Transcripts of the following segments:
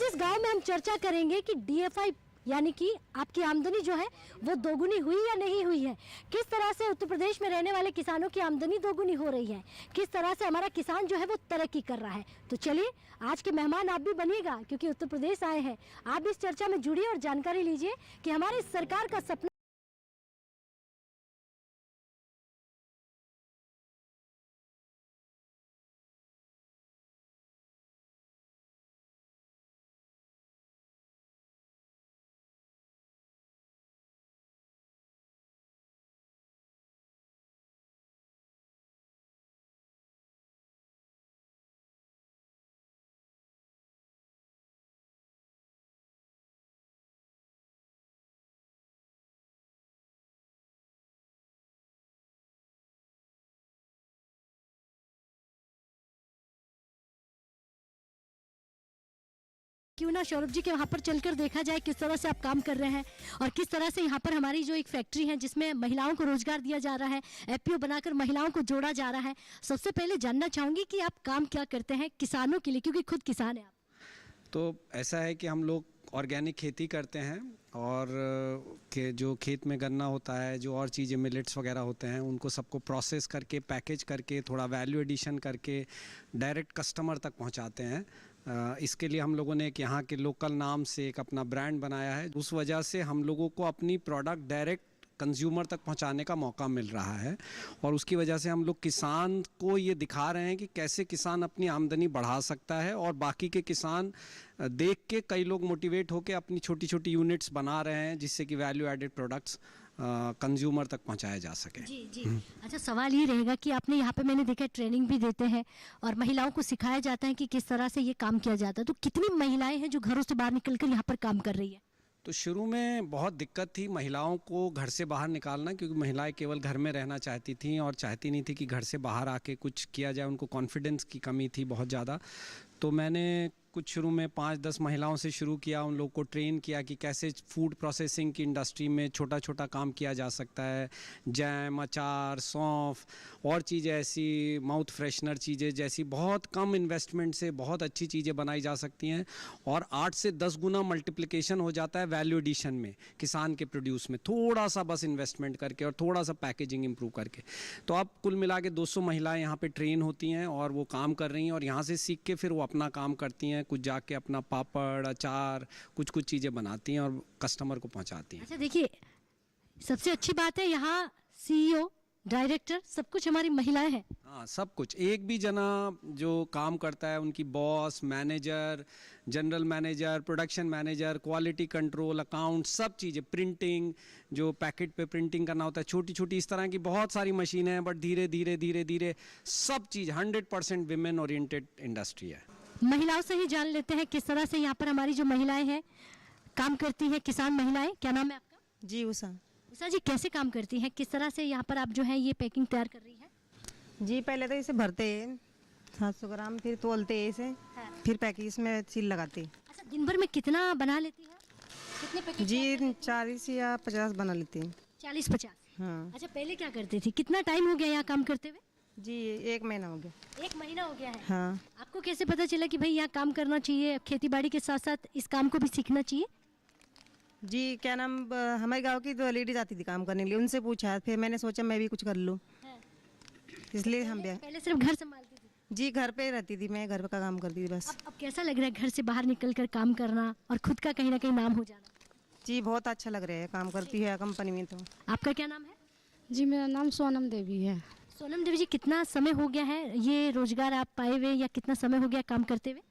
इस गांव में हम चर्चा करेंगे कि डीएफआई यानी कि आपकी आमदनी जो है वो दोगुनी हुई या नहीं हुई है। किस तरह से उत्तर प्रदेश में रहने वाले किसानों की आमदनी दोगुनी हो रही है, किस तरह से हमारा किसान जो है वो तरक्की कर रहा है। तो चलिए आज के मेहमान आप भी बनिएगा, क्योंकि उत्तर प्रदेश आए हैं। आप भी इस चर्चा में जुड़िए और जानकारी लीजिए कि हमारी सरकार का सपना क्यों ना सौरभ जी के वहाँ पर चलकर देखा जाए किस तरह से आप काम कर रहे हैं और किस तरह से यहाँ पर हमारी जो एक फैक्ट्री है जिसमें महिलाओं को रोजगार दिया जा रहा है, एफपीओ बनाकर महिलाओं को जोड़ा जा रहा है। सबसे पहले जानना चाहूंगी कि आप काम क्या करते हैं किसानों के लिए, क्योंकि खुद किसान है आप। तो ऐसा है कि हम लोग ऑर्गेनिक खेती करते हैं और जो खेत में गन्ना होता है, जो और चीज़ें मिलेट्स वगैरह होते हैं, उनको सबको प्रोसेस करके पैकेज करके थोड़ा वैल्यू एडिशन करके डायरेक्ट कस्टमर तक पहुंचाते हैं। इसके लिए हम लोगों ने एक यहाँ के लोकल नाम से एक अपना ब्रांड बनाया है। उस वजह से हम लोगों को अपनी प्रोडक्ट डायरेक्ट कंज्यूमर तक पहुंचाने का मौका मिल रहा है और उसकी वजह से हम लोग किसान को ये दिखा रहे हैं कि कैसे किसान अपनी आमदनी बढ़ा सकता है और बाकी के किसान देख के कई लोग मोटिवेट होकर अपनी छोटी छोटी यूनिट्स बना रहे हैं जिससे कि वैल्यू एडेड प्रोडक्ट्स कंज्यूमर तक पहुंचाया जा सके। जी जी। अच्छा, सवाल ये रहेगा कि आपने यहाँ पे मैंने देखा ट्रेनिंग भी देते हैं और महिलाओं को सिखाया जाता है कि किस तरह से ये काम किया जाता है, तो कितनी महिलाएं हैं जो घरों से बाहर निकलकर यहाँ पर काम कर रही है? तो शुरू में बहुत दिक्कत थी महिलाओं को घर से बाहर निकालना, क्योंकि महिलाएं केवल घर में रहना चाहती थीं और चाहती नहीं थी कि घर से बाहर आके कुछ किया जाए। उनको कॉन्फिडेंस की कमी थी बहुत ज़्यादा। तो मैंने कुछ शुरू में 5-10 महिलाओं से शुरू किया, उन लोग को ट्रेन किया कि कैसे फूड प्रोसेसिंग की इंडस्ट्री में छोटा छोटा काम किया जा सकता है। जैम, अचार, सौंफ और चीज़ें ऐसी, माउथ फ्रेशनर चीज़ें जैसी बहुत कम इन्वेस्टमेंट से बहुत अच्छी चीज़ें बनाई जा सकती हैं और 8 से 10 गुना मल्टीप्लिकेशन हो जाता है वैल्यू एडिशन में किसान के प्रोड्यूस में, थोड़ा सा बस इन्वेस्टमेंट करके और थोड़ा सा पैकेजिंग इम्प्रूव करके। तो अब कुल मिला के 200 महिलाएँ यहाँ पर ट्रेन होती हैं और वो काम कर रही हैं और यहाँ से सीख के फिर वो अपना काम करती हैं। कुछ जाके अपना पापड़, अचार, कुछ चीज़ें बनाती हैं और कस्टमर को पहुंचाती हैं। अच्छा देखिए, सबसे अच्छी बात है यहाँ सीईओ, डायरेक्टर सब कुछ हमारी महिलाएं हैं। हाँ, सब कुछ। एक भी जना जो काम करता है, उनकी boss, manager, general manager, production manager, quality control, account, सब चीज़ें, प्रिंटिंग, जो पैकेट पे प्रिंटिंग करना होता है, छोटी छोटी इस तरह की बहुत सारी मशीनें हैं। बट धीरे धीरे धीरे धीरे सब चीज़ 100% विमेन ओरिएंटेड इंडस्ट्री है। महिलाओं से ही जान लेते हैं किस तरह से यहाँ पर हमारी जो महिलाएं हैं काम करती हैं, किसान महिलाएं। क्या नाम है आपका? जी उषा। उषा जी, कैसे काम करती हैं, किस तरह से यहाँ पर आप जो है ये पैकिंग तैयार कर रही है? जी पहले तो इसे भरते हैं 700 ग्राम, फिर तोलते हैं इसे, हाँ। फिर पैकेज में सील लगाते हैं। अच्छा, दिन भर में कितना बना लेती है, कितने पैकेट? जी 40 या 50 बना लेते हैं। 40-50? हाँ। अच्छा, पहले क्या करती थी, कितना टाइम हो गया यहाँ काम करते हुए? जी 1 महीना हो गया। 1 महीना हो गया है। हाँ। आपको कैसे पता चला कि भाई यहाँ काम करना चाहिए, खेती बाड़ी के साथ साथ इस काम को भी सीखना चाहिए? जी क्या नाम, हमारे गांव की 2 लेडीज आती थी काम करने के लिए, उनसे पूछा, फिर मैंने सोचा मैं भी कुछ कर लूँ, इसलिए हम भी। पहले सिर्फ घर संभालती थी? जी घर पे रहती थी मैं, घर का काम करती थी बस। अब कैसा लग रहा है घर से बाहर निकल कर काम करना और खुद का कहीं ना कहीं नाम हो जाना? जी बहुत अच्छा लग रहा है, काम करती है कंपनी में। तो आपका क्या नाम है? जी मेरा नाम सोनम देवी है। सोनम देवी जी, कितना समय हो गया है ये रोजगार आप पाए हुए, या कितना समय हो गया काम करते हुए?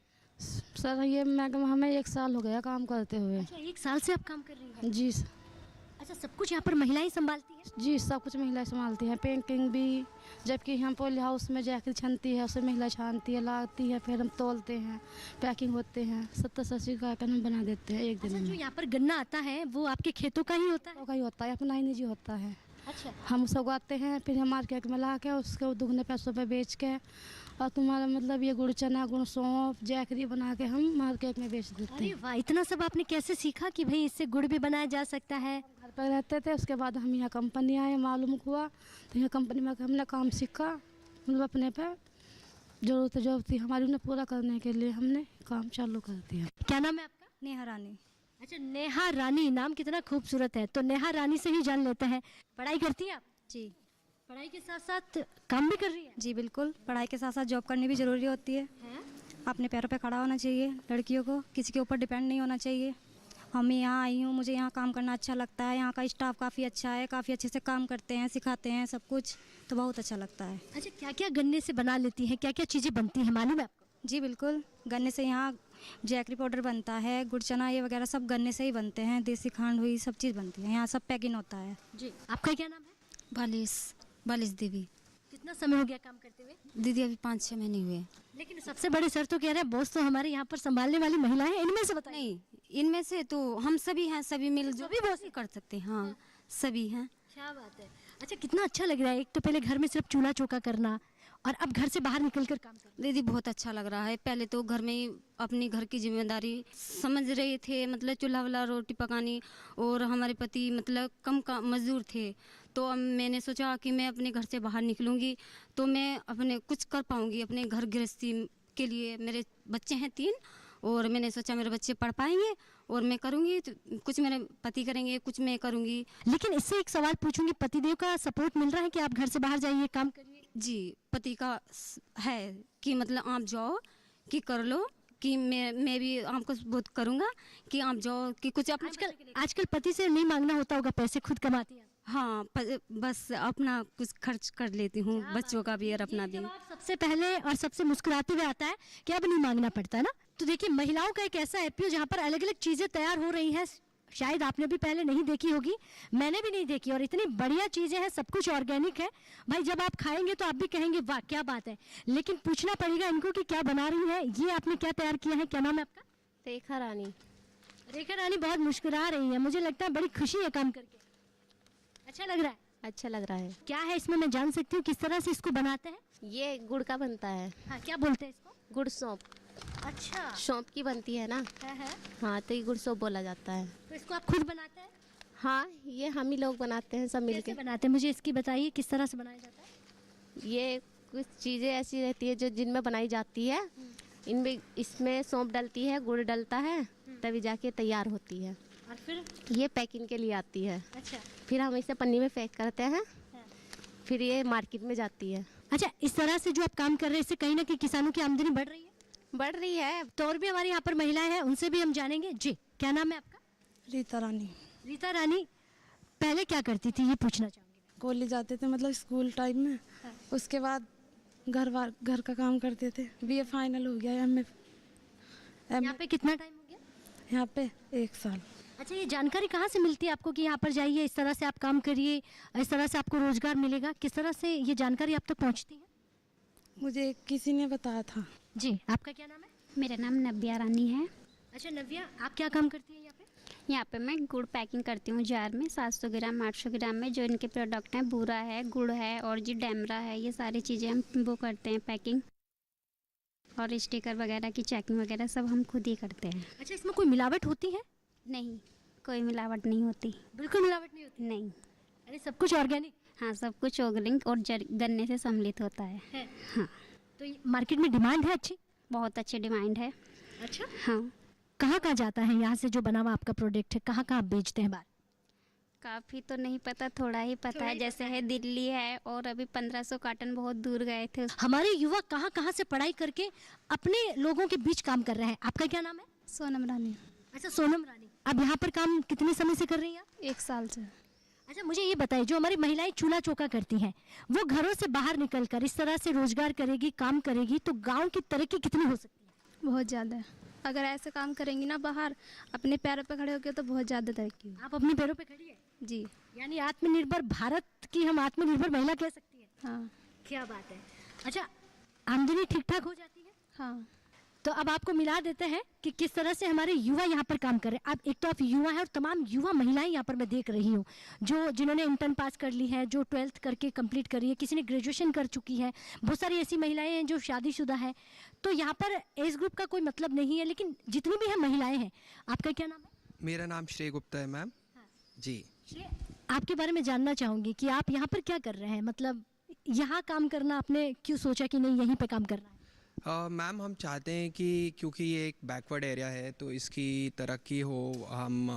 सर ये मैडम हमें 1 साल हो गया काम करते हुए। अच्छा, 1 साल से आप काम कर रही हैं? जी अच्छा, सब कुछ यहाँ पर महिलाएं संभालती हैं? जी सब कुछ महिलाएं संभालती हैं, पैकिंग भी, जबकि यहाँ पोली हाउस में जैकेट छनती है उसे महिला छानती है, लाती है, फिर हम तोलते हैं, पैकिंग होते हैं, 70-80 का हम बना देते हैं एक दिन में। जो यहाँ पर गन्ना आता है वो आपके खेतों का ही होता है? का ही होता है, अपना ही निजी होता है। अच्छा, हम उसे उगाते हैं, फिर हम मार्केट में ला के उसके दुगने पैसों पे बेच के, और तुम्हारा मतलब ये गुड़ चना, गुड़ सौंफ, जैकरी बना के हम मार्केट में बेच देते अरे हैं। वाह, इतना सब आपने कैसे सीखा कि भाई इससे गुड़ भी बनाया जा सकता है? घर पर रहते थे, उसके बाद हम यहाँ कंपनी आए, मालूम हुआ, तो यहाँ कंपनी में हमने काम सीखा, मतलब अपने पे ज़रूरत जो थी हमारी उन्हें पूरा करने के लिए हमने काम चालू कर दिया। क्या नाम है आपका? नेहा रानी। अच्छा, नेहा रानी, नाम कितना खूबसूरत है। तो नेहा रानी से ही जान लेते हैं, पढ़ाई करती हैं आप? जी पढ़ाई के साथ साथ काम भी कर रही है? जी बिल्कुल, पढ़ाई के साथ साथ जॉब करनी भी ज़रूरी होती है। अपने पैरों पे खड़ा होना चाहिए लड़कियों को, किसी के ऊपर डिपेंड नहीं होना चाहिए। हम यहाँ आई हूँ, मुझे यहाँ काम करना अच्छा लगता है। यहाँ का स्टाफ काफ़ी अच्छा है, काफ़ी अच्छे से काम करते हैं, सिखाते हैं सब कुछ, तो बहुत अच्छा लगता है। अच्छा, क्या क्या गन्ने से बना लेती हैं, क्या क्या चीज़ें बनती हैं, मालूम है आपको? जी बिल्कुल, गन्ने से यहाँ जैकरी पाउडर बनता है, गुड़ चना ये वगैरह सब गन्ने से ही बनते हैं। देसी खांड हुई सब चीज़ बनती है यहाँ, सब पैकिंग होता है। जी, आपका क्या नाम है? बालिश देवी। कितना समय हो गया काम करते हुए? दीदी अभी 5-6 महीने हुए। लेकिन सबसे बड़े सर तो कह रहे हैं बॉस तो हमारे यहाँ पर संभालने वाली महिलाएं हैं, इनमें से बताइए। नहीं, इनमें से तो हम सभी हैं, सभी मिलजुल भी बहुत कर सकते हैं। हाँ, सभी हैं। क्या बात है। अच्छा, कितना अच्छा लग रहा है। एक तो पहले घर में सिर्फ चूल्हा चौका करना और अब घर से बाहर निकल कर काम करना। दीदी बहुत अच्छा लग रहा है। पहले तो घर में ही अपनी घर की जिम्मेदारी समझ रहे थे, मतलब चूल्हा वाला रोटी पकानी, और हमारे पति मतलब कम का मजदूर थे। तो अब मैंने सोचा कि मैं अपने घर से बाहर निकलूंगी तो मैं अपने कुछ कर पाऊंगी अपने घर गृहस्थी के लिए। मेरे बच्चे हैं 3 और मैंने सोचा मेरे बच्चे पढ़ पाएंगे और मैं करूंगी, तो कुछ मेरे पति करेंगे, कुछ मैं करूंगी। लेकिन इससे एक सवाल पूछूंगी, पतिदेव का सपोर्ट मिल रहा है कि आप घर से बाहर जाइए, काम करिए? जी, पति का है कि मतलब आप जाओ कि कर लो, कि मैं भी आपको बहुत करूँगा कि आप जाओ कि कुछ अपने आजकल पति से नहीं मांगना होता होगा, पैसे खुद कमाती हैं? हाँ, बस अपना कुछ खर्च कर लेती हूँ, बच्चों का भी और अपना भी। जवाब सबसे पहले और सबसे मुस्कुराते हुए आता है कि अब नहीं मांगना पड़ता है ना। तो देखिए, महिलाओं का एक ऐसा एपीओ जहाँ पर अलग अलग चीजें तैयार हो रही हैं, शायद आपने भी पहले नहीं देखी होगी, मैंने भी नहीं देखी, और इतनी बढ़िया चीजें हैं, सब कुछ ऑर्गेनिक है। भाई जब आप खाएंगे तो आप भी कहेंगे वाह क्या बात है। लेकिन पूछना पड़ेगा इनको कि क्या बना रही है, ये आपने क्या तैयार किया है, क्या नाम है आपका? रेखा रानी। रेखा रानी बहुत मुस्कुरा रही है, मुझे लगता है बड़ी खुशी है काम करके। अच्छा लग रहा है? अच्छा लग रहा है। क्या है इसमें, मैं जान सकती हूँ किस तरह से इसको बनाते हैं? ये गुड़ का बनता है। हाँ, क्या बोलते हैं इसको? गुड़ सौंप। अच्छा, सौंप की बनती है ना। हाँ, तो ये गुड़ सौंप बोला जाता है। तो इसको आप खुद बनाते हैं? हाँ, ये हम ही लोग बनाते हैं सब मिलके। कैसे बनाते हैं, मुझे इसकी बताइए, किस तरह से बनाया जाता है? ये कुछ चीज़ें ऐसी रहती है जो जिनमें बनाई जाती है, इनमें इसमें सौंप डलती है, गुड़ डलता है, तभी जाके तैयार होती है। और फिर? ये पैकिंग के लिए आती है। अच्छा। फिर हम इसे पन्नी में पैक करते हैं, फिर ये मार्केट में जाती है। अच्छा, इस तरह से जो आप काम कर रहे हैं, इससे कहीं ना कहीं किसानों की आमदनी बढ़ रही है? बढ़ रही है। तो और भी हमारे यहाँ पर महिलाएं हैं, उनसे भी हम जानेंगे। जी, क्या नाम है आपका? रीता रानी। रीता रानी, पहले क्या करती थी ये पूछना चाहूँगी। कॉलेज जाते थे, मतलब स्कूल टाइम में। उसके बाद घर का काम करते थे। बीए फाइनल हो गया। यहाँ पे कितना टाइम हो गया? यहाँ पे 1 साल। अच्छा, ये जानकारी कहाँ से मिलती है आपको कि यहाँ पर जाइए, इस तरह से आप काम करिए, इस तरह से आपको रोजगार मिलेगा? किस तरह से ये जानकारी आप तक पहुँचती है? मुझे किसी ने बताया था। जी, आपका क्या नाम है? मेरा नाम नव्या रानी है। अच्छा नव्या, आप क्या काम करती हैं यहाँ पे? यहाँ पे मैं गुड़ पैकिंग करती हूँ जार में, 700 ग्राम 800 ग्राम में। जो इनके प्रोडक्ट हैं, बूरा है, गुड़ है और जी डैमरा है, ये सारी चीज़ें हम वो करते हैं पैकिंग, और स्टिकर वगैरह की चेकिंग वगैरह सब हम खुद ही करते हैं। अच्छा, इसमें कोई मिलावट होती है? नहीं, कोई मिलावट नहीं होती। बिल्कुल मिलावट नहीं होती? नहीं। अरे सब कुछ ऑर्गेनिक? हाँ, सब कुछ ऑर्गेनिक और गन्ने से सम्मिलित होता है। हाँ। तो ये मार्केट में डिमांड है अच्छी? बहुत अच्छी डिमांड है। अच्छा। हाँ। कहाँ कहाँ जाता है यहाँ से जो बना हुआ आपका प्रोडक्ट है, कहाँ कहाँ बेचते हैं बाहर? काफ़ी तो नहीं पता, थोड़ा ही पता है। जैसे है दिल्ली है, और अभी 1500 कार्टन बहुत दूर गए थे। हमारे युवा कहाँ कहाँ से पढ़ाई करके अपने लोगों के बीच काम कर रहे हैं। आपका क्या नाम है? सोनम रानी। अच्छा, सोनम रानी, अब यहाँ पर काम कितने समय से कर रही हैं? 1 साल से। अच्छा, मुझे ये बताइए, जो हमारी महिलाएं चूल्हा चौका करती हैं, वो घरों से बाहर निकलकर इस तरह से रोजगार करेगी, काम करेगी, तो गांव की तरक्की कितनी हो सकती है? बहुत ज़्यादा। अगर ऐसे काम करेंगी ना बाहर, अपने पैरों पे खड़े होकर, तो बहुत ज़्यादा तरक्की। आप अपने पैरों पे खड़ी है? जी। यानी आत्मनिर्भर भारत की हम आत्मनिर्भर महिला कह सकती है। हाँ। क्या बात है। अच्छा, आमदनी ठीक ठाक हो जाती है? हाँ। तो अब आपको मिला देते हैं कि किस तरह से हमारे युवा यहाँ पर काम कर रहे हैं। अब एक तो आप युवा हैं और तमाम युवा महिलाएं यहाँ पर मैं देख रही हूँ, जो जिन्होंने इंटर्न पास कर ली है, जो 12th करके कंप्लीट करी है, किसी ने ग्रेजुएशन कर चुकी है, बहुत सारी ऐसी महिलाएं हैं जो शादीशुदा है। तो यहाँ पर एज ग्रुप का कोई मतलब नहीं है, लेकिन जितनी भी है महिलाएं हैं। आपका क्या नाम है? मेरा नाम श्रेय गुप्ता है मैम। जी। आपके बारे में जानना चाहूँगी कि आप यहाँ पर क्या कर रहे हैं, मतलब यहाँ काम करना आपने क्यों सोचा कि नहीं यहीं पे काम करना है? मैम हम चाहते हैं कि क्योंकि ये एक बैकवर्ड एरिया है तो इसकी तरक्की हो, हम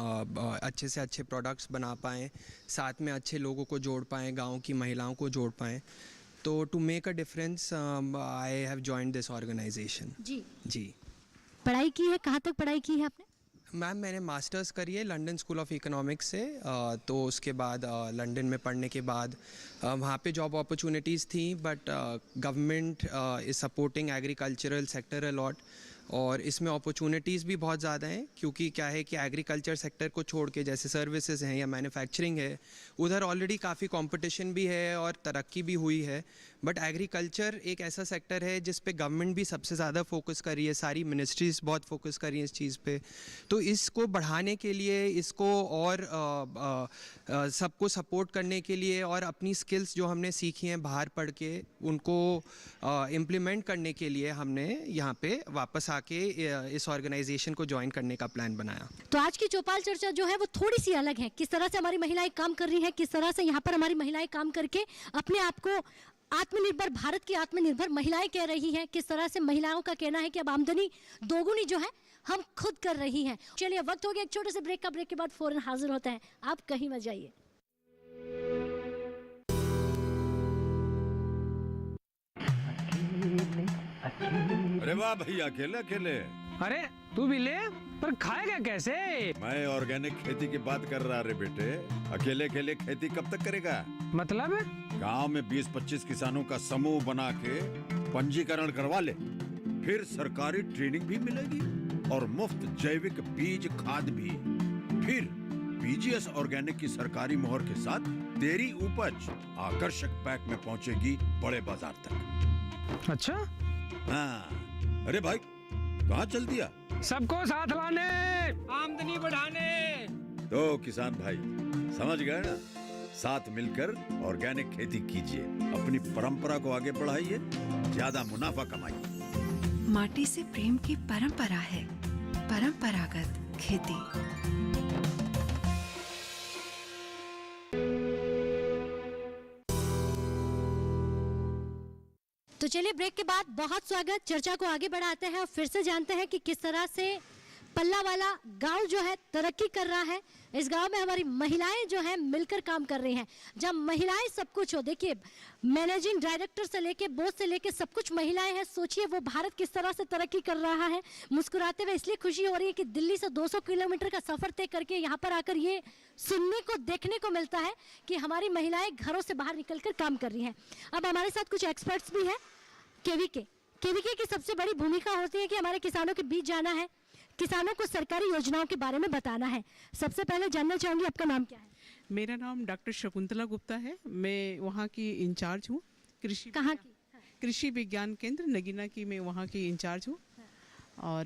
अच्छे से अच्छे प्रोडक्ट्स बना पाएँ, साथ में अच्छे लोगों को जोड़ पाएँ, गांव की महिलाओं को जोड़ पाएँ। तो to make a difference I have joined this organization. जी पढ़ाई की है, कहाँ तक पढ़ाई की है आपने? मैम मैंने मास्टर्स करी है लंदन स्कूल ऑफ इकोनॉमिक्स से। तो उसके बाद लंदन में पढ़ने के बाद वहाँ पे जॉब अपॉर्चुनिटीज़ थी, but government is supporting agricultural sector a lot, और इसमें अपॉर्चुनिटीज़ भी बहुत ज़्यादा हैं। क्योंकि क्या है कि एग्रीकल्चर सेक्टर को छोड़ के जैसे सर्विसेज हैं या मैन्युफैक्चरिंग है, उधर ऑलरेडी काफ़ी कंपटीशन भी है और तरक्की भी हुई है। बट एग्रीकल्चर एक ऐसा सेक्टर है जिस पे गवर्नमेंट भी सबसे ज़्यादा फोकस कर रही है, सारी मिनिस्ट्रीज़ बहुत फोकस कर रही हैं इस चीज़ पे। तो इसको बढ़ाने के लिए, इसको और सबको सपोर्ट करने के लिए और अपनी स्किल्स जो हमने सीखी हैं बाहर पढ़ के उनको इम्प्लीमेंट करने के लिए हमने यहाँ पे वापस आके इस ऑर्गेनाइजेशन को ज्वाइन करने का प्लान बनाया। तो आज की चौपाल चर्चा जो है वो थोड़ी सी अलग है। किस तरह से हमारी महिलाएं काम कर रही हैं, किस तरह से यहाँ पर हमारी महिलाएं काम करके अपने आप को आत्मनिर्भर भारत की आत्मनिर्भर महिलाएं कह रही हैं, किस तरह से महिलाओं का कहना है कि अब आमदनी दोगुनी जो है हम खुद कर रही हैं। चलिए वक्त हो गया एक छोटे से ब्रेक का। ब्रेक के बाद फौरन हाजिर होते हैं, आप कहीं मत जाइए। अरे वाह भैया, अकेले अकेले। अरे तू भी ले, पर खाएगा कैसे? मैं ऑर्गेनिक खेती की बात कर रहा रे बेटे। अकेले अकेले खेती कब तक करेगा? मतलब गांव में 20-25 किसानों का समूह बना के पंजीकरण करवा ले, फिर सरकारी ट्रेनिंग भी मिलेगी और मुफ्त जैविक बीज खाद भी। फिर बीजीएस ऑर्गेनिक की सरकारी मोहर के साथ तेरी उपज आकर्षक पैक में पहुंचेगी बड़े बाजार तक। अच्छा? हाँ। अरे भाई कहाँ चल दिया? सबको साथ लाने, आमदनी बढ़ाने। तो किसान भाई समझ गए ना, साथ मिलकर ऑर्गेनिक खेती कीजिए, अपनी परंपरा को आगे बढ़ाइए, ज्यादा मुनाफा कमाइए। माटी से प्रेम की परंपरा है परंपरागत खेती। तो चलिए ब्रेक के बाद बहुत स्वागत, चर्चा को आगे बढ़ाते हैं और फिर से जानते हैं कि किस तरह से पल्ला वाला गांव जो है तरक्की कर रहा है। इस गांव में हमारी महिलाएं जो हैं मिलकर काम कर रही हैं। जब महिलाएं सब कुछ हो, देखिए मैनेजिंग डायरेक्टर से लेके बॉस से लेके सब कुछ महिलाएं हैं। सोचिए वो भारत किस तरह से तरक्की कर रहा है। मुस्कुराते हुए इसलिए खुशी हो रही है कि दिल्ली से 200 किलोमीटर का सफर तय करके यहाँ पर आकर ये सुनने को देखने को मिलता है कि हमारी महिलाएं घरों से बाहर निकलकर काम कर रही हैं। अब हमारे साथ कुछ एक्सपर्ट्स भी हैं। केवीके की सबसे बड़ी भूमिका होती है कि हमारे किसानों के बीच जाना है, किसानों को सरकारी योजनाओं के बारे में बताना है। सबसे पहले जानना चाहूंगी आपका नाम क्या है? मेरा नाम डॉक्टर शकुंतला गुप्ता है। मैं वहाँ की इंचार्ज हूँ। कहाँ की? कृषि विज्ञान केंद्र नगीना की मैं वहाँ की इंचार्ज हूँ। और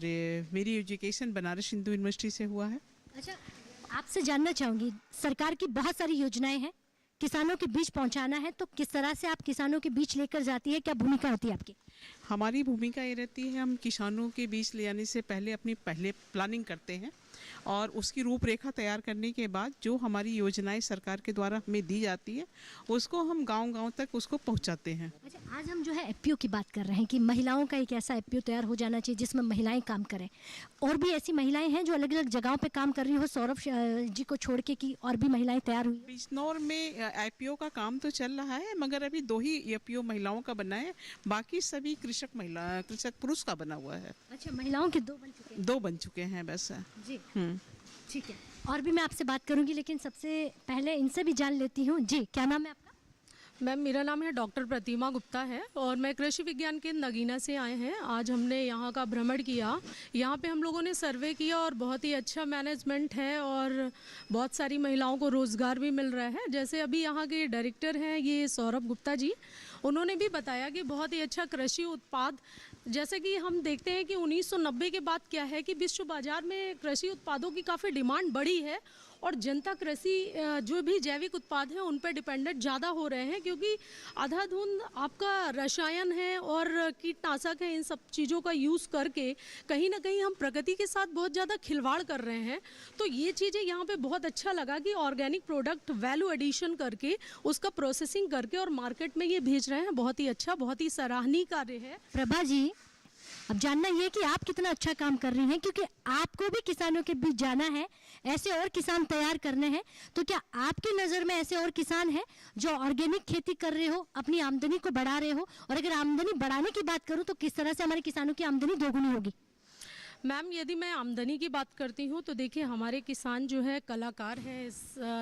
मेरी एजुकेशन बनारस हिंदू यूनिवर्सिटी से हुआ है। अच्छा, आपसे जानना चाहूंगी, सरकार की बहुत सारी योजनाएं हैं, किसानों के बीच पहुंचाना है, तो किस तरह से आप किसानों के बीच लेकर जाती है, क्या भूमिका होती है आपकी? हमारी भूमिका ये रहती है, हम किसानों के बीच ले आने से पहले पहले प्लानिंग करते हैं और उसकी रूपरेखा तैयार करने के बाद जो हमारी योजनाएं सरकार के द्वारा हमें दी जाती है उसको हम गांव-गांव तक उसको पहुंचाते हैं। अच्छा, आज हम जो है एफपीओ की बात कर रहे हैं कि महिलाओं का एक ऐसा एफपीओ तैयार हो जाना चाहिए जिसमें महिलाएं काम करें। और भी ऐसी महिलाएं हैं जो अलग अलग जगहों पे काम कर रही हो, सौरभ जी को छोड़ के, की और भी महिलाएं तैयार हुई? बिजनौर में एफपीओ का काम तो चल रहा है, मगर अभी 2 ही एफपीओ महिलाओं का बना है, बाकी सभी कृषक पुरुष का बना हुआ है। अच्छा, महिलाओं के 2 बन चुके हैं? 2 बन चुके हैं बस जी। ठीक है, और भी मैं आपसे बात करूंगी, लेकिन सबसे पहले इनसे भी जान लेती हूँ। जी, क्या नाम है आपका? मैम मेरा नाम है डॉक्टर प्रतिमा गुप्ता है और मैं कृषि विज्ञान केंद्र नगीना से आए हैं। आज हमने यहाँ का भ्रमण किया, यहाँ पे हम लोगों ने सर्वे किया और बहुत ही अच्छा मैनेजमेंट है और बहुत सारी महिलाओं को रोज़गार भी मिल रहा है। जैसे अभी यहाँ के डायरेक्टर हैं ये सौरभ गुप्ता जी, उन्होंने भी बताया कि बहुत ही अच्छा कृषि उत्पाद, जैसे कि हम देखते हैं कि 1990 के बाद क्या है कि विश्व बाजार में कृषि उत्पादों की काफ़ी डिमांड बढ़ी है और जनता कृषि जो भी जैविक उत्पाद हैं उन पर डिपेंडेंट ज़्यादा हो रहे हैं, क्योंकि आधाधुंध आपका रसायन है और कीटनाशक है, इन सब चीज़ों का यूज़ करके कहीं ना कहीं हम प्रकृति के साथ बहुत ज़्यादा खिलवाड़ कर रहे हैं। तो ये चीज़ें यहाँ पे बहुत अच्छा लगा कि ऑर्गेनिक प्रोडक्ट वैल्यू एडिशन करके उसका प्रोसेसिंग करके और मार्केट में ये भेज रहे हैं। बहुत ही अच्छा, बहुत ही सराहनीय कार्य है। प्रभा जी, अब जानना ये कि आप कितना अच्छा काम कर रही हैं, क्योंकि आपको भी किसानों के बीच जाना है, ऐसे और किसान तैयार करने हैं। तो क्या आपकी नज़र में ऐसे और किसान हैं जो ऑर्गेनिक खेती कर रहे हो, अपनी आमदनी को बढ़ा रहे हो? और अगर आमदनी बढ़ाने की बात करूं तो किस तरह से हमारे किसानों की आमदनी दोगुनी होगी? मैम, यदि मैं आमदनी की बात करती हूँ तो देखिए, हमारे किसान जो है कलाकार हैं इस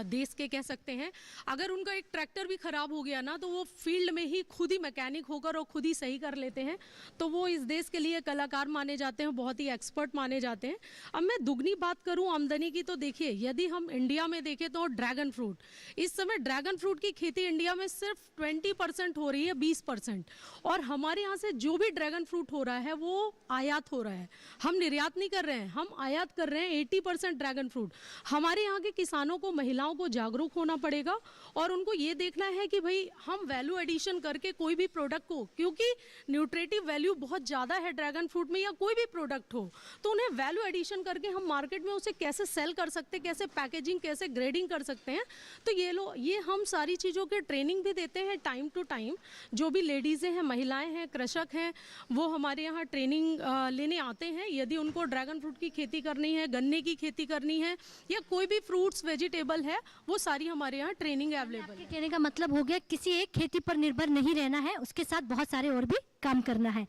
देश के, कह सकते हैं। अगर उनका एक ट्रैक्टर भी ख़राब हो गया ना, तो वो फील्ड में ही खुद ही मैकेनिक होकर और खुद ही सही कर लेते हैं। तो वो इस देश के लिए कलाकार माने जाते हैं, बहुत ही एक्सपर्ट माने जाते हैं। अब मैं दुगनी बात करूँ आमदनी की, तो देखिए, यदि हम इंडिया में देखें तो ड्रैगन फ्रूट, इस समय ड्रैगन फ्रूट की खेती इंडिया में सिर्फ 20% हो रही है, 20%। और हमारे यहाँ से जो भी ड्रैगन फ्रूट हो रहा है वो आयात हो रहा है, हम निर्यात नहीं कर रहे हैं, हम आयात कर रहे हैं 80% ड्रैगन फ्रूट। हमारे यहाँ के किसानों को, महिलाओं को जागरूक होना पड़ेगा और उनको ये देखना है कि भाई हम वैल्यू एडिशन करके कोई भी प्रोडक्ट को, क्योंकि न्यूट्रिटिव वैल्यू बहुत ज़्यादा है ड्रैगन फ्रूट में या कोई भी प्रोडक्ट हो, तो उन्हें वैल्यू एडिशन करके हम मार्केट में उसे कैसे सेल कर सकते हैं, कैसे पैकेजिंग, कैसे ग्रेडिंग कर सकते हैं। तो ये हम सारी चीज़ों के ट्रेनिंग भी देते हैं टाइम टू टाइम। जो भी लेडीज़ें हैं, महिलाएँ हैं, कृषक हैं, वो हमारे यहाँ ट्रेनिंग लेने आते हैं। यदि उनको ड्रैगन फ्रूट की खेती करनी है, गन्ने की खेती करनी है या कोई भी फ्रूट्स वेजिटेबल है, वो सारी हमारे यहाँ ट्रेनिंग अवेलेबल है। कहने का मतलब हो गया किसी एक खेती पर निर्भर नहीं रहना है, उसके साथ बहुत सारे और भी काम करना है।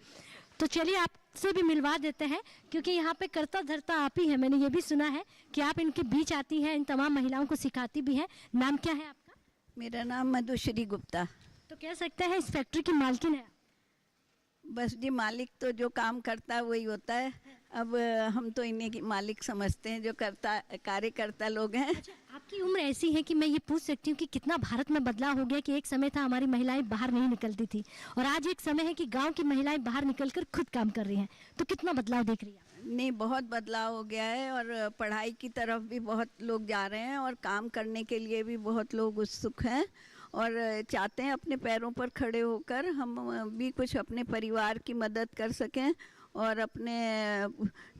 तो चलिए आपसे भी मिलवा देते हैं, क्योंकि यहाँ पे करता धरता आप ही है। मैंने ये भी सुना है कि आप इनके बीच आती हैं, इन तमाम महिलाओं को सिखाती भी हैं। नाम क्या है आपका? मेरा नाम मधुश्री गुप्ता। तो कह सकते हैं इस फैक्ट्री की मालकिन है? बस जी, मालिक तो जो काम करता है वही होता है। अब हम तो इन्हीं की मालिक समझते हैं, जो कार्यकर्ता लोग हैं। अच्छा, आपकी उम्र ऐसी है कि मैं ये पूछ सकती हूँ कि कितना भारत में बदलाव हो गया कि एक समय था हमारी महिलाएं बाहर नहीं निकलती थी और आज एक समय है कि गांव की महिलाएं बाहर निकलकर खुद काम कर रही हैं। तो कितना बदलाव देख रही है? नहीं, बहुत बदलाव हो गया है और पढ़ाई की तरफ भी बहुत लोग जा रहे हैं और काम करने के लिए भी बहुत लोग उत्सुक हैं और चाहते हैं अपने पैरों पर खड़े होकर हम भी कुछ अपने परिवार की मदद कर सकें और अपने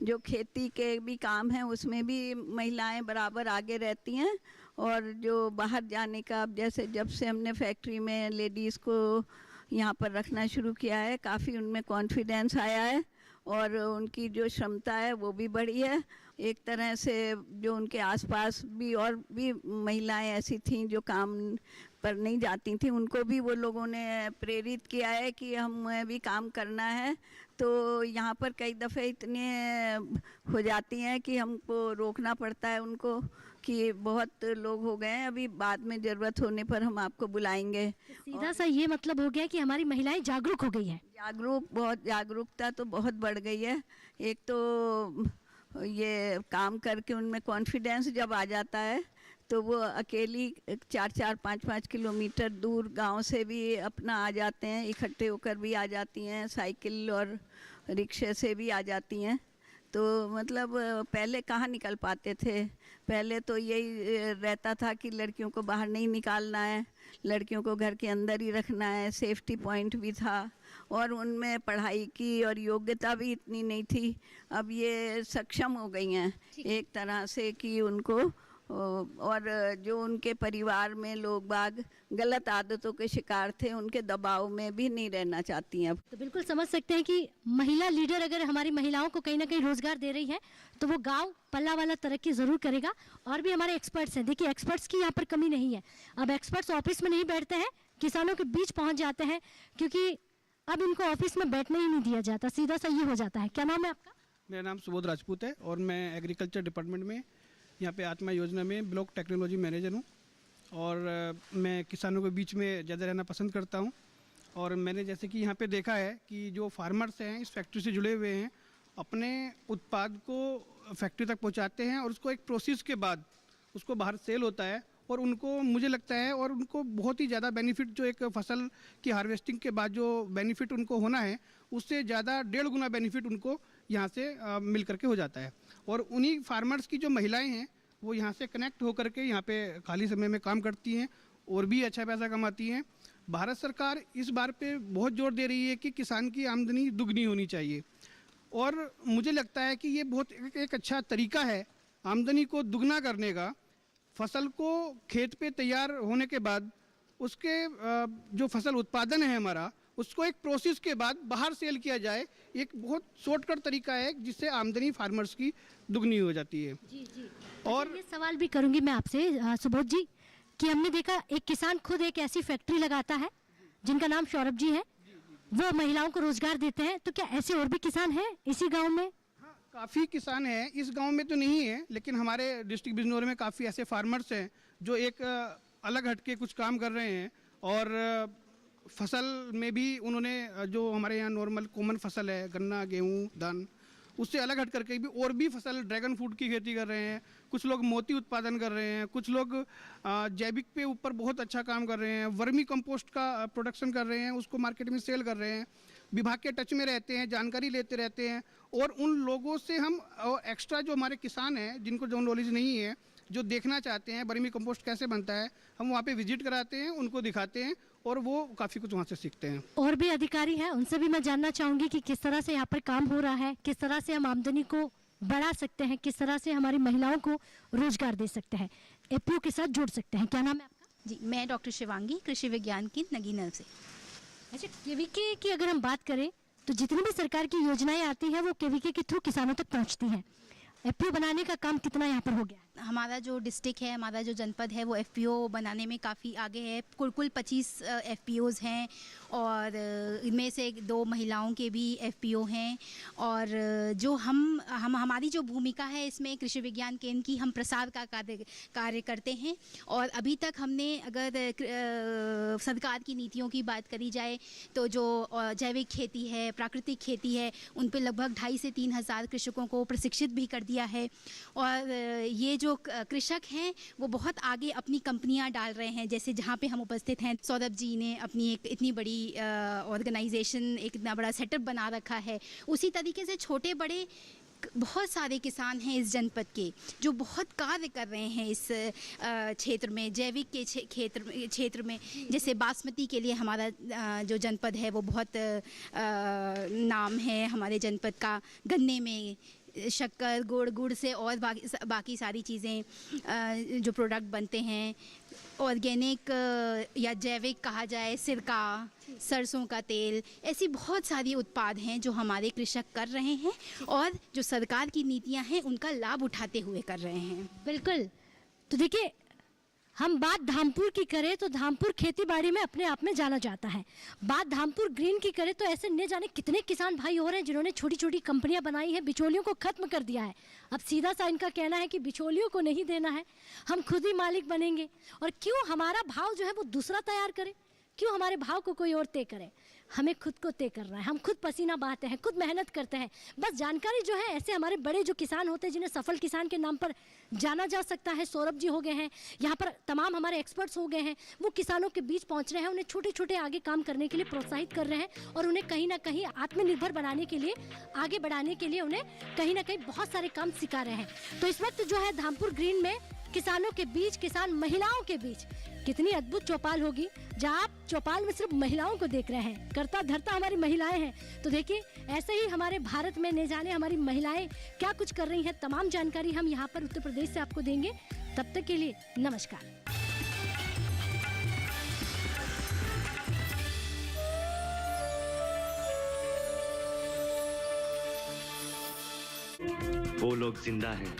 जो खेती के भी काम हैं उसमें भी महिलाएं बराबर आगे रहती हैं। और जो बाहर जाने का, अब जैसे जब से हमने फैक्ट्री में लेडीज़ को यहाँ पर रखना शुरू किया है, काफ़ी उनमें कॉन्फिडेंस आया है और उनकी जो क्षमता है वो भी बढ़ी है। एक तरह से जो उनके आसपास भी और भी महिलाएं ऐसी थीं जो काम पर नहीं जाती थी, उनको भी वो लोगों ने प्रेरित किया है कि हमें भी काम करना है। तो यहाँ पर कई दफ़े इतने हो जाती हैं कि हमको रोकना पड़ता है उनको कि बहुत लोग हो गए हैं, अभी बाद में ज़रूरत होने पर हम आपको बुलाएंगे। सीधा सा ये मतलब हो गया कि हमारी महिलाएं जागरूक हो गई हैं। जागरूकता तो बहुत बढ़ गई है। एक तो ये काम करके उनमें कॉन्फिडेंस जब आ जाता है तो वो अकेली 4-5 किलोमीटर दूर गांव से भी अपना आ जाते हैं, इकट्ठे होकर भी आ जाती हैं, साइकिल और रिक्शे से भी आ जाती हैं। तो मतलब पहले कहाँ निकल पाते थे, पहले तो यही रहता था कि लड़कियों को बाहर नहीं निकालना है, लड़कियों को घर के अंदर ही रखना है, सेफ्टी पॉइंट भी था और उनमें पढ़ाई की और योग्यता भी इतनी नहीं थी। अब ये सक्षम हो गई हैं एक तरह से कि उनको, और जो उनके परिवार में लोग बाग गलत आदतों के शिकार थे, उनके दबाव में भी नहीं रहना चाहती हैं अब। तो बिल्कुल समझ सकते हैं कि महिला लीडर अगर हमारी महिलाओं को कहीं ना कहीं रोजगार दे रही है तो वो गांव पल्ला वाला तरक्की ज़रूर करेगा। और भी हमारे एक्सपर्ट्स हैं, देखिए एक्सपर्ट्स की यहाँ पर कमी नहीं है। अब एक्सपर्ट्स ऑफिस में नहीं बैठते हैं, किसानों के बीच पहुँच जाते हैं, क्योंकि अब इनको ऑफिस में बैठने ही नहीं दिया जाता, सीधा सा ये हो जाता है। क्या नाम है आपका? मेरा नाम सुबोध राजपूत है और मैं एग्रीकल्चर डिपार्टमेंट में यहाँ पे आत्मा योजना में ब्लॉक टेक्नोलॉजी मैनेजर हूँ और मैं किसानों के बीच में ज़्यादा रहना पसंद करता हूँ। और मैंने जैसे कि यहाँ पे देखा है कि जो फार्मर्स हैं इस फैक्ट्री से जुड़े हुए हैं, अपने उत्पाद को फैक्ट्री तक पहुँचाते हैं और उसको एक प्रोसेस के बाद उसको बाहर सेल होता है और उनको, मुझे लगता है, और उनको बहुत ही ज़्यादा बेनिफिट, जो एक फसल की हार्वेस्टिंग के बाद जो बेनिफिट उनको होना है उससे ज़्यादा 1.5 गुना बेनिफिट उनको यहाँ से मिल करके हो जाता है। और उन्हीं फार्मर्स की जो महिलाएं हैं वो यहाँ से कनेक्ट होकर के यहाँ पे खाली समय में काम करती हैं और भी अच्छा पैसा कमाती हैं। भारत सरकार इस बार पे बहुत जोर दे रही है कि किसान की आमदनी दुगनी होनी चाहिए और मुझे लगता है कि ये बहुत एक अच्छा तरीका है आमदनी को दुगना करने का। फसल को खेत पे तैयार होने के बाद उसके जो फसल उत्पादन है हमारा उसको एक प्रोसेस के बाद बाहर सेल किया जाए। एक बहुत शॉर्टकट तरीका है जिससे आमदनी फार्मर्स की दुगनी हो जाती है। जी जी। और ये सवाल भी करूंगी मैं आपसे सुबोध जी कि हमने देखा एक किसान खुद एक ऐसी फैक्ट्री लगाता है जिनका नाम सौरभ जी है, वो महिलाओं को रोजगार देते हैं, तो क्या ऐसे और भी किसान हैं इसी गांव में? काफ़ी किसान हैं, इस गांव में तो नहीं है, लेकिन हमारे डिस्ट्रिक्ट बिजनौर में काफ़ी ऐसे फार्मर्स हैं जो एक अलग हटके कुछ काम कर रहे हैं। और फसल में भी उन्होंने जो हमारे यहाँ नॉर्मल कॉमन फसल है गन्ना, गेहूँ, धान, उससे अलग हट करके भी और भी फसल ड्रैगन फ्रूट की खेती कर रहे हैं। कुछ लोग मोती उत्पादन कर रहे हैं, कुछ लोग जैविक पे ऊपर बहुत अच्छा काम कर रहे हैं, वर्मी कंपोस्ट का प्रोडक्शन कर रहे हैं, उसको मार्केट में सेल कर रहे हैं। विभाग के टच में रहते हैं, जानकारी लेते रहते हैं और उन लोगों से हम एक्स्ट्रा जो हमारे किसान हैं जिनको जो नॉलेज नहीं है, जो देखना चाहते हैं वर्मी कंपोस्ट कैसे बनता है, हम वहाँ पे विजिट कराते हैं, उनको दिखाते हैं और वो काफ़ी कुछ वहाँ से सीखते हैं। और भी अधिकारी हैं, उनसे भी मैं जानना चाहूंगी कि किस तरह से यहाँ पर काम हो रहा है, किस तरह से हम आमदनी को बढ़ा सकते हैं, किस तरह से हमारी महिलाओं को रोजगार दे सकते हैं, एपीओ के साथ जोड़ सकते हैं। क्या नाम है आपका? जी, मैं डॉक्टर शिवांगी, कृषि विज्ञान की नगीना से। अच्छा, केवीके की अगर हम बात करें तो जितनी भी सरकार की योजनाएं आती हैं वो केवीके के थ्रू किसानों तक पहुंचती हैं। एफपीओ बनाने का काम कितना यहाँ पर हो गया? हमारा जो डिस्ट्रिक्ट है, हमारा जो जनपद है, वो एफपीओ बनाने में काफ़ी आगे है। कुल 25 एफपीओज़ हैं और इनमें से 2 महिलाओं के भी एफपीओ हैं। और जो हमारी जो भूमिका है इसमें कृषि विज्ञान केंद्र की, हम प्रसार का कार्य करते हैं। और अभी तक हमने अगर सरकार की नीतियों की बात करी जाए तो जो जैविक खेती है, प्राकृतिक खेती है, उन पर लगभग 2,500 से 3,000 कृषकों को प्रशिक्षित भी कर दिया है। और ये जो कृषक हैं वो बहुत आगे अपनी कंपनियां डाल रहे हैं। जैसे जहाँ पे हम उपस्थित हैं, सौरभ जी ने अपनी एक इतनी बड़ी ऑर्गेनाइजेशन, एक इतना बड़ा सेटअप बना रखा है। उसी तरीके से छोटे बड़े बहुत सारे किसान हैं इस जनपद के जो बहुत कार्य कर रहे हैं इस क्षेत्र में, जैविक के क्षेत्र में। जैसे बासमती के लिए हमारा जो जनपद है वो बहुत नाम है हमारे जनपद का। गन्ने में शक्कर, गुड़ से और बाकी सारी चीज़ें जो प्रोडक्ट बनते हैं, ऑर्गेनिक या जैविक कहा जाए, सिरका, सरसों का तेल, ऐसी बहुत सारी उत्पाद हैं जो हमारे कृषक कर रहे हैं और जो सरकार की नीतियां हैं उनका लाभ उठाते हुए कर रहे हैं। बिल्कुल। तो देखिए, हम बात धामपुर की करें तो धामपुर खेती बाड़ी में अपने आप में जाना जाता है। बात धामपुर ग्रीन की करें तो ऐसे न जाने कितने किसान भाई हो रहे हैं जिन्होंने छोटी छोटी कंपनियां बनाई हैं, बिचौलियों को खत्म कर दिया है। अब सीधा सा इनका कहना है कि बिचौलियों को नहीं देना है, हम खुद ही मालिक बनेंगे। और क्यों हमारा भाव जो है वो दूसरा तैयार करे, क्यों हमारे भाव को कोई और तय करे? हमें खुद को तय करना है, हम खुद पसीना बहाते हैं, खुद मेहनत करते हैं। बस जानकारी जो है, ऐसे हमारे बड़े जो किसान होते हैं जिन्हें सफल किसान के नाम पर जाना जा सकता है, सौरभ जी हो गए हैं, यहाँ पर तमाम हमारे एक्सपर्ट्स हो गए हैं, वो किसानों के बीच पहुँच रहे हैं, उन्हें छोटे छोटे आगे काम करने के लिए प्रोत्साहित कर रहे हैं और उन्हें कहीं ना कहीं आत्मनिर्भर बनाने के लिए, आगे बढ़ाने के लिए उन्हें कहीं ना कहीं बहुत सारे काम सिखा रहे हैं। तो इस वक्त जो है धामपुर ग्रीन में किसानों के बीच, किसान महिलाओं के बीच कितनी अद्भुत चौपाल होगी, जहाँ आप चौपाल में सिर्फ महिलाओं को देख रहे हैं, करता धरता हमारी महिलाएं हैं। तो देखिए, ऐसे ही हमारे भारत में न जाने हमारी महिलाएं क्या कुछ कर रही हैं, तमाम जानकारी हम यहाँ पर उत्तर प्रदेश से आपको देंगे। तब तक के लिए नमस्कार। वो लोग जिंदा हैं